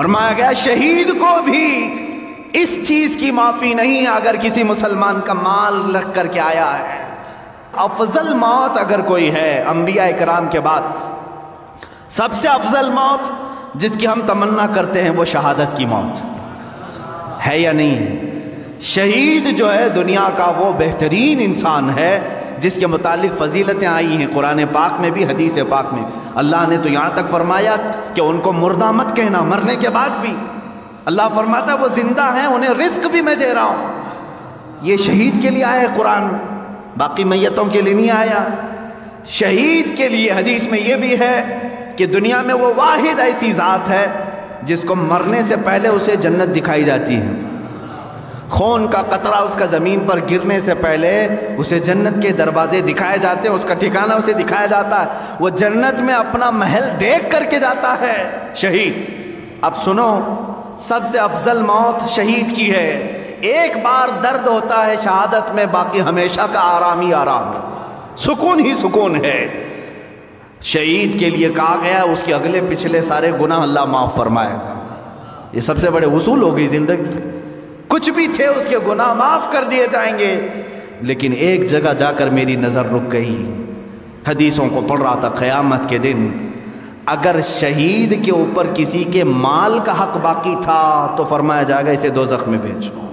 فرمایا گیا شہید کو بھی اس چیز کی معافی نہیں اگر کسی مسلمان کا مال رکھ کر کے آیا ہے۔ افضل موت اگر کوئی ہے انبیاء کرام کے بعد، سب سے افضل موت جس کی ہم تمنا کرتے ہیں وہ شہادت کی موت ہے یا نہیں ہے؟ شہید جو ہے دنیا کا وہ بہترین انسان ہے جس کے متعلق فضیلتیں آئی ہیں قرآن پاک میں بھی، حدیث پاک میں۔ اللہ نے تو یہاں تک فرمایا کہ ان کو مردہ مت کہنا، مرنے کے بعد بھی اللہ فرماتا ہے وہ زندہ ہیں، انہیں رزق بھی میں دے رہا ہوں۔ یہ شہید کے لیے آیا ہے قرآن میں، باقی میتوں کے لیے نہیں آیا۔ شہید کے لیے حدیث میں یہ بھی ہے کہ دنیا میں وہ واحد ایسی ذات ہے جس کو مرنے سے پہلے اسے جنت دکھائی جاتی ہے، خون کا قطرہ اس کا زمین پر گرنے سے پہلے اسے جنت کے دروازے دکھائے جاتے ہیں، اس کا ٹھکانہ اسے دکھایا جاتا ہے، وہ جنت میں اپنا محل دیکھ کر کے جاتا ہے شہید۔ اب سنو، سب سے افضل موت شہید کی ہے۔ ایک بار درد ہوتا ہے شہادت میں، باقی ہمیشہ کا آرام ہی آرام، سکون ہی سکون ہے۔ شہید کے لیے کہا گیا اس کے اگلے پچھلے سارے گناہ اللہ معاف فرمائے گا۔ یہ سب سے بڑے اصول ہو گئی زندگی، کچھ بھی تھے اس کے گناہ معاف کر دیے جائیں گے۔ لیکن ایک جگہ جا کر میری نظر رک گئی، حدیثوں کو پڑھ رہا تھا، قیامت کے دن اگر شہید کے اوپر کسی کے مال کا حق باقی تھا تو فرمایا جائے گا اسے دوزخ میں بھیجو۔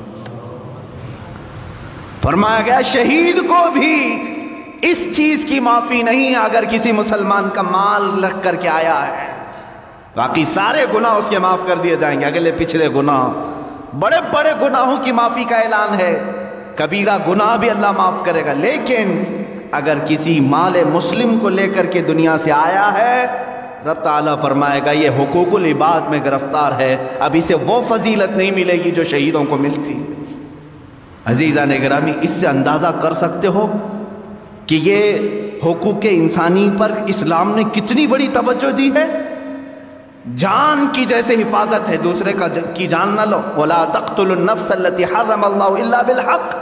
فرمایا گیا شہید کو بھی اس چیز کی معافی نہیں اگر کسی مسلمان کا مال رکھ کر کے آیا ہے، باقی سارے گناہ اس کے معاف کر دیے جائیں گے، اگلے پچھلے گناہ، بڑے بڑے گناہوں کی معافی کا اعلان ہے، کبیرہ گناہ بھی اللہ معاف کرے گا۔ لیکن اگر کسی مال مسلم کو لے کر کے دنیا سے آیا ہے، رب تعالیٰ فرمائے گا یہ حقوق العباد میں گرفتار ہے، اب اسے وہ فضیلت نہیں ملے گی جو شہیدوں کو ملتی۔ عزیزان گرامی، اس سے اندازہ کر سکتے ہو کہ یہ حقوق انسانی پر اسلام نے کتنی بڑی توجہ دی ہے۔ جان کی جیسے حفاظت ہے، دوسرے کی جان نہ لو، وَلَا تَقْتُلُوا النَّفْسَ الَّتِي حَرَّمَ اللَّهُ إِلَّا بِالْحَقِّ،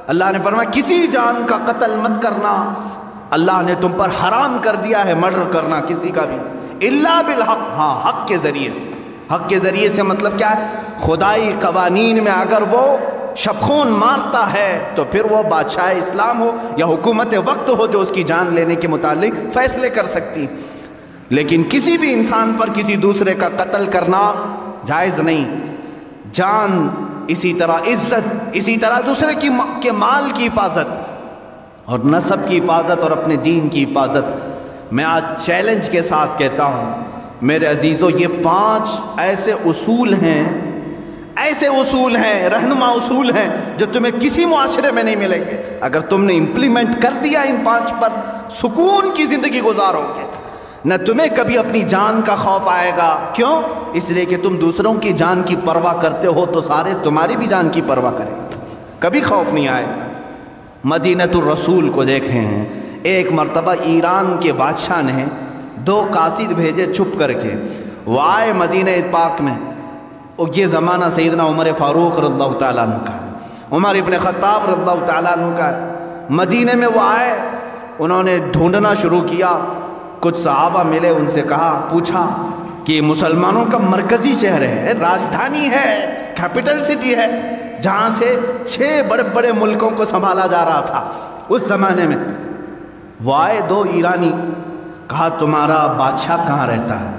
اللہ نے فرمایا کسی جان کا قتل مت کرنا، اللہ نے تم پر حرام کر دیا ہے مرڈر کرنا کسی کا بھی، الا بالحق، ہاں حق کے ذریعے سے۔ حق کے ذریعے سے مطلب کیا ہے؟ خدائی قوانین میں اگر وہ شبخون مارتا ہے تو پھر وہ بادشاہ اسلام ہو یا حکومت وقت ہو جو اس کی جان لینے کے متعلق فیصلے کر سکتی، لیکن کسی بھی انسان پر کسی دوسرے کا قتل کرنا جائز نہیں۔ جان، اسی طرح عزت، اسی طرح دوسرے کے مال کی حفاظت اور نسب کی حفاظت اور اپنے دین کی حفاظت۔ میں آج چیلنج کے ساتھ کہتا ہوں میرے عزیزو، یہ 5 ایسے اصول ہیں، ایسے اصول ہیں، رہنما اصول ہیں جو تمہیں کسی معاشرے میں نہیں ملیں گے۔ اگر تم نے امپلیمنٹ کر دیا ان 5 پر، سکون کی زندگی گزارو گے، نہ تمہیں کبھی اپنی جان کا خوف آئے گا۔ کیوں؟ اس لیے کہ تم دوسروں کی جان کی پرواہ کرتے ہو تو سارے تمہاری بھی جان کی پرواہ کریں گے، کبھی خوف نہیں آئے گا۔ مدینۃ الرسول کو دیکھیں ہیں، ایک مرتبہ ایران کے بادشاہ نے 2 قاصد بھیجے چھپ کر کے، وہ آئے مدینہ پاک میں، اور یہ زمانہ سیدنا عمر فاروق رضی اللہ تعالیٰ عنہ کا ہے، عمر ابن خطاب رضی اللہ تعالیٰ عنہ کا ہے۔ مدینہ میں وہ آئے، انہوں نے ڈھونڈنا شروع کیا، کچھ صحابہ ملے، ان سے کہا، پوچھا کہ یہ مسلمانوں کا مرکزی شہر ہے، راجدھانی ہے، کیپٹل سٹی ہے، جہاں سے 6 بڑے بڑے ملکوں کو سنبھالا جا رہا تھا اس زمانے میں۔ وہ آئے 2 ایرانی، کہا تمہارا بادشاہ کہاں رہتا ہے؟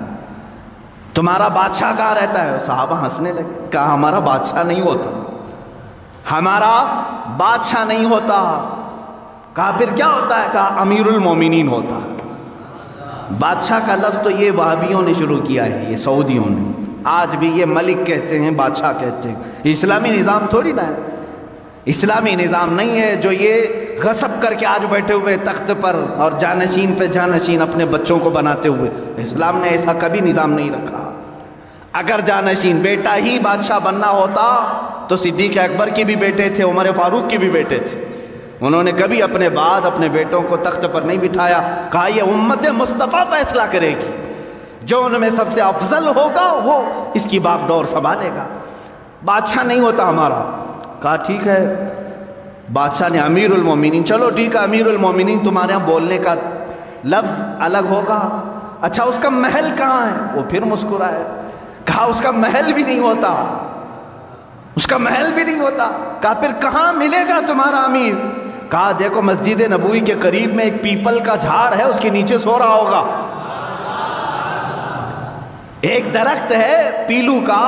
تمہارا بادشاہ کہاں رہتا ہے؟ صحابہ ہنسنے لگے، کہا ہمارا بادشاہ نہیں ہوتا، ہمارا بادشاہ نہیں ہوتا۔ کہا پھر کیا ہوتا ہے؟ کہا امیر المومنین ہوتا ہے۔ بادشاہ کا لفظ تو یہ وہابیوں نے شروع کیا ہے، یہ سعودیوں نے، آج بھی یہ ملک کہتے ہیں، بادشاہ کہتے ہیں۔ اسلامی نظام تھوڑی نہ ہے، اسلامی نظام نہیں ہے جو یہ غصب کر کے آج بیٹھے ہوئے تخت پر اور جانشین پہ جانشین اپنے بچوں کو بناتے ہوئے، اسلام نے ایسا کبھی نظام نہیں رکھا۔ اگر جانشین بیٹا ہی بادشاہ بننا ہوتا تو صدیق اکبر کی بھی بیٹے تھے، عمر فاروق کی بھی بیٹے تھے، انہوں نے کبھی اپنے بعد اپنے بیٹوں کو تخت پر نہیں بٹھایا۔ کہا یہ امت مصطفیٰ فیصلہ کرے گی، جو ان میں سب سے افضل ہوگا وہ اس کی باغ ڈور سنبھالے گا، بادشاہ نہیں ہوتا ہمارا۔ کہا ٹھیک ہے، بادشاہ نے امیر المومنین، چلو ٹھیک ہے امیر المومنین، تمہارے یہاں بولنے کا لفظ الگ ہوگا، اچھا اس کا محل کہاں ہے؟ وہ پھر مسکرائے، کہا اس کا محل بھی نہیں ہوتا، اس کا محل بھی نہیں ہوتا۔ کہا پھر کہاں ملے گا تمہارا امیر؟ کہا دیکھو مسجد نبوی کے قریب میں ایک پیپل کا جھاڑ ہے، اس کے نیچے سو رہا ہوگا۔ ایک درخت ہے پیلو کا،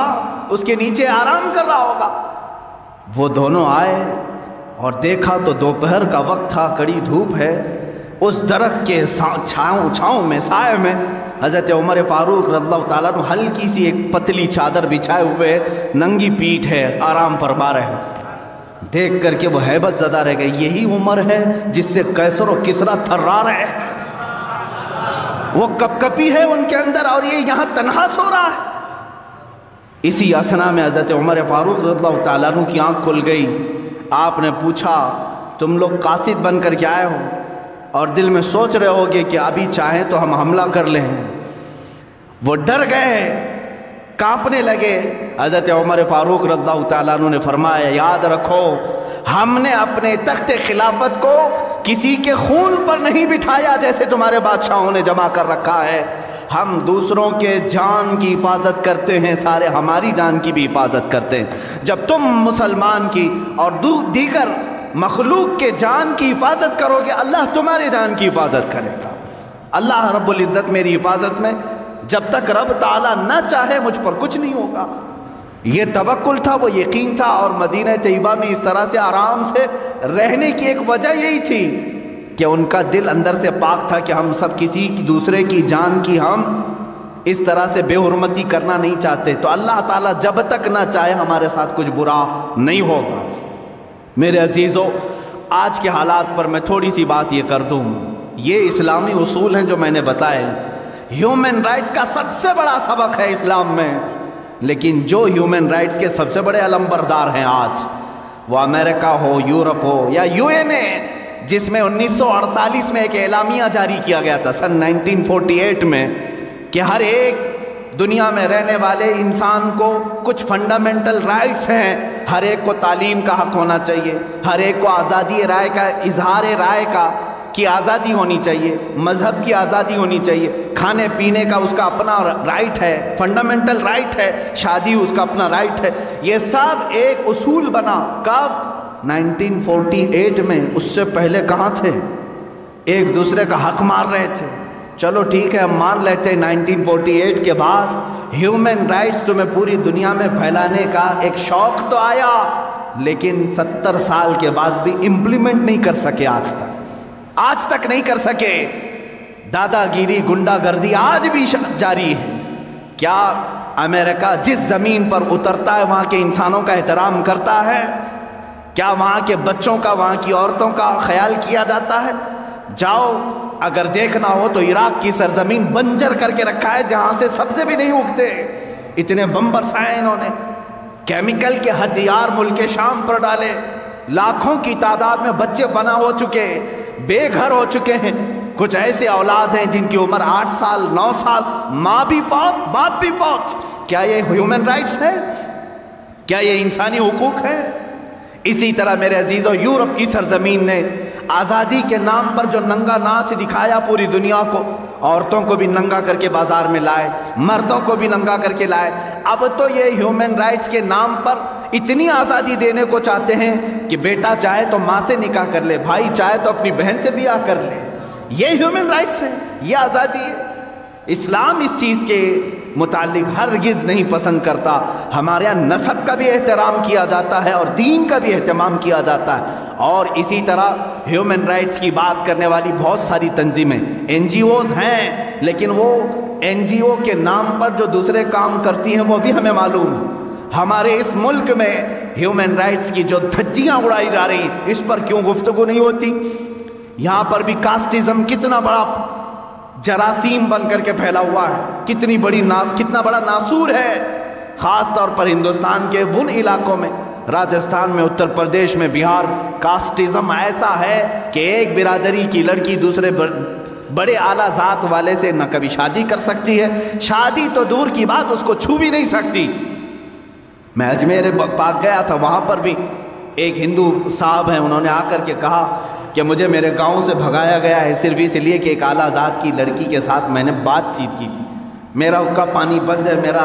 اس کے نیچے آرام کر رہا ہوگا۔ وہ دونوں آئے اور دیکھا تو دوپہر کا وقت تھا، کڑی دھوپ ہے، اس درخت کے چھاؤں میں، سائے میں حضرت عمر فاروق رضی اللہ تعالیٰ عنہ ہلکی سی ایک پتلی چادر بچھائے ہوئے، ننگی پیٹھ ہے، آرام فرما رہے ہیں۔ دیکھ کر کے وہ ہیبت زدہ رہ گئے، یہی عمر ہے جس سے قیصر و کسریٰ تھرا رہے ہیں، وہ کپ کپی ہے ان کے اندر، اور یہ یہاں تنہا سو رہا ہے۔ اسی اسنا میں حضرت عمر فاروق رضی اللہ تعالیٰ عنہ کی آنکھ کھل گئی۔ آپ نے پوچھا تم لوگ قاصد بن کر کے آئے ہو اور دل میں سوچ رہے ہوگے کہ ابھی چاہیں تو ہم حملہ کر لیں۔ وہ ڈر گئے، کانپنے لگے۔ حضرت عمر فاروق رضی اللہ تعالیٰ عنہ نے فرمایا یاد رکھو ہم نے اپنے تخت خلافت کو کسی کے خون پر نہیں بٹھایا جیسے تمہارے بادشاہوں نے جمع کر رکھا ہے، ہم دوسروں کے جان کی حفاظت کرتے ہیں، سارے ہماری جان کی بھی حفاظت کرتے ہیں۔ جب تم مسلمان کی اور دیگر مخلوق کے جان کی حفاظت کرو گے، اللہ تمہارے جان کی حفاظت کرے گا۔ اللہ رب العزت میری حفاظت میں، جب تک رب تعالیٰ نہ چاہے مجھ پر کچھ نہیں ہوگا۔ یہ توکل تھا، وہ یقین تھا، اور مدینہ طیبہ میں اس طرح سے آرام سے رہنے کی ایک وجہ یہی تھی کہ ان کا دل اندر سے پاک تھا کہ ہم سب کسی دوسرے کی جان کی ہم اس طرح سے بے حرمتی کرنا نہیں چاہتے، تو اللہ تعالیٰ جب تک نہ چاہے ہمارے ساتھ کچھ برا نہیں ہوگا۔ میرے عزیزو، آج کے حالات پر میں تھوڑی سی بات یہ کر دوں، یہ اسلامی اصول ہیں جو میں نے بتائے، ہیومن رائٹس کا سب سے بڑا سبق ہے اسلام میں، لیکن جو ہیومن رائٹس کے سب سے بڑے علمبردار ہیں آج، وہ امریکہ ہو، یورپ ہو یا UN جس میں 1948 میں ایک اعلامیہ جاری کیا گیا تھا سن 1948 میں کہ ہر ایک دنیا میں رہنے والے انسان کو کچھ فنڈامنٹل رائٹس ہیں، ہر ایک کو تعلیم کا حق ہونا چاہیے، ہر ایک کو آزادی رائے کا، اظہار رائے کی آزادی ہونی چاہیے، مذہب کی آزادی ہونی چاہیے، کھانے پینے کا اس کا اپنا رائٹ ہے، فنڈامنٹل رائٹ ہے، شادی اس کا اپنا رائٹ ہے۔ یہ سب ایک اصول بنا کب؟ 1948 میں۔ اس سے پہلے کہاں تھے؟ ایک دوسرے کا حق مار رہے تھے۔ چلو ٹھیک ہے ہم مان لیتے ہیں 1948 کے بعد ہیومن رائٹس تمہیں پوری دنیا میں پھیلانے کا ایک شوق تو آیا، لیکن 70 سال کے بعد بھی امپلیمنٹ نہیں کر سکے، آج تک نہیں کر سکے۔ دادا گیری، گنڈا گردی آج بھی جاری ہے۔ کیا امریکہ جس زمین پر اترتا ہے وہاں کے انسانوں کا احترام کرتا ہے؟ کیا وہاں کے بچوں کا، وہاں کی عورتوں کا خیال کیا جاتا ہے؟ جاؤ اگر دیکھنا ہو تو عراق کی سرزمین بنجر کر کے رکھا ہے، جہاں سے سبزے بھی نہیں اگتے، اتنے بم برسائے انہوں نے، کیمیکل کے ہتھیار ملک شام پر ڈالے، لاکھوں کی تعداد میں بچے فنا ہو چکے، بے گھر ہو چکے ہیں، کچھ ایسے اولاد ہیں جن کی عمر 8 سال 9 سال، ماں بھی فوت باپ بھی فوت۔ کیا یہ ہیومن رائٹس ہے؟ کیا یہ انسانی حقوق ہے؟ اسی طرح میرے عزیزو، یورپ کی سرزمین نے آزادی کے نام پر جو ننگا ناچ دکھایا پوری دنیا کو، عورتوں کو بھی ننگا کر کے بازار میں لائے، مردوں کو بھی ننگا کر کے لائے۔ اب تو یہ ہیومن رائٹس کے نام پر اتنی آزادی دینے کو چاہتے ہیں کہ بیٹا چاہے تو ماں سے نکاح کر لے، بھائی چاہے تو اپنی بہن سے بیاہ کر لے۔ یہ ہیومن رائٹس ہے، یہ آزادی ہے۔ اسلام اس چیز کے متعلق ہرگز نہیں پسند کرتا۔ ہمارے یہاں نسب کا بھی احترام کیا جاتا ہے اور دین کا بھی اہتمام کیا جاتا ہے، اور اسی طرح ہیومن رائٹس کی بات کرنے والی بہت ساری تنظیمیں NGOs ہیں، لیکن وہ NGO کے نام پر جو دوسرے کام کرتی ہیں وہ بھی ہمیں معلوم ہے۔ ہمارے اس ملک میں ہیومن رائٹس کی جو دھجیاں اڑائی جا رہی ہیں، اس پر کیوں گفتگو نہیں ہوتی؟ یہاں پر بھی کاسٹزم کتنا بڑا جراثیم بن کر کے پھیلا ہوا ہے، کتنا بڑا ناسور ہے، خاص طور پر ہندوستان کے ان علاقوں میں، راجستھان میں، اتر پردیش میں، بہار، کاسٹزم ایسا ہے کہ ایک برادری کی لڑکی دوسرے بڑے اعلیٰ ذات والے سے نہ کبھی شادی کر سکتی ہے، شادی تو دور کی بات، اس کو چھو بھی نہیں سکتی۔ میں اجمیر پاک گیا تھا، وہاں پر بھی ایک ہندو صاحب ہیں، انہوں نے آ کر کے کہا کہ مجھے میرے گاؤں سے بھگایا گیا ہے صرف اس لیے کہ ایک اعلیٰ ذات کی لڑکی کے ساتھ میں نے بات چیت کی تھی، میرا حقہ پانی بند ہے، میرا